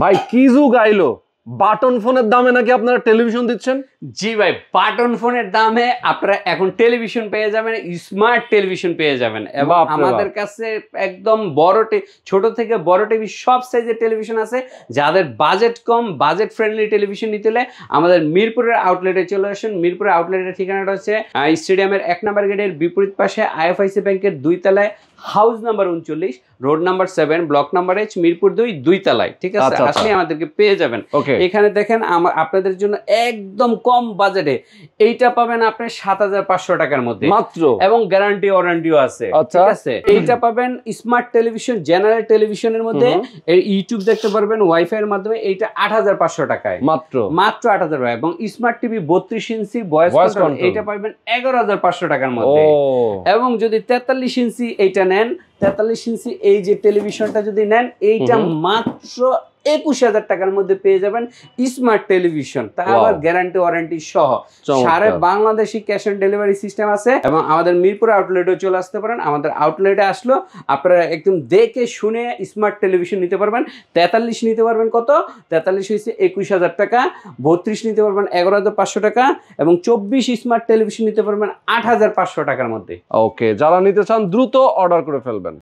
ভাই কি যুগ আইলো, বাটন ফোনের দামে নাকি আপনারা টেলিভিশন দিচ্ছেন? জি ভাই, বাটন ফোনের দামে আপনারা এখন টেলিভিশন পেয়ে যাবেন, স্মার্ট টেলিভিশন পেয়ে যাবেন। এবং আমাদের কাছে একদম ছোট থেকে বড় টিভি সব সাইজের টেলিভিশন আছে। যাদের বাজেট কম, বাজেট ফ্রেন্ডলি টেলিভিশন নিতে হলে আমাদের মিরপুরের আউটলেটে চলে আসুন। মিরপুরের আউটলেটের ঠিকানাটা হচ্ছে স্টেডিয়ামের 1 নম্বর গেটের বিপরীত পাশে আইএফআইসি ব্যাংকের 2 তলায়, house number 39, road number 7, block number H, Mirpur 2 তলায়। ঠিক আছে, আসলে আমাদেরকে পেয়ে যাবেন। এখানে দেখেন আপনাদের জন্য একদম কম বাজেটে এইটা পাবেন আপনি 7,500 টাকার মধ্যে মাত্র, এবং গ্যারান্টি ওয়ারেন্টিও আছে। ঠিক আছে, এইটা পাবেন স্মার্ট টেলিভিশন, জেনারেল টেলিভিশনের মধ্যে ইউটিউব দেখতে পারবেন ওয়াইফাই এর মাধ্যমে। এইটা 8,500 টাকায় মাত্র 8,000 টাকা। এবং smart TV 32 inch voice control, এইটা পাবেন 11,500 টাকার মধ্যে। এবং যদি 43 ইঞ্চি এইটা নেন, 43 ইঞ্চি এই যে টেলিভিশনটা যদি নেন, এইটা মাত্র 21,000 টাকার মধ্যে পেয়ে যাবেন স্মার্ট টেলিভিশন, তা আবার গ্যারান্টি ওয়ারেন্টি সহ। সারা Bangladeshi cash on delivery system আছে। এবং আমাদের মিরপুর আউটলেটে চলে আসতে পারেন। আমাদের আউটলেটে আসলো আপনারা একদম দেখে শুনে স্মার্ট টেলিভিশন নিতে পারবেন। 43 নিতে পারবেন কত? 43 হচ্ছে 21,000 টাকা, 32 নিতে পারবেন 11,500 টাকা, এবং 24 স্মার্ট টেলিভিশন নিতে পারবেন 8,500 টাকার মধ্যে। ওকে, যারা নিতে চান দ্রুত অর্ডার করে ফেলবেন।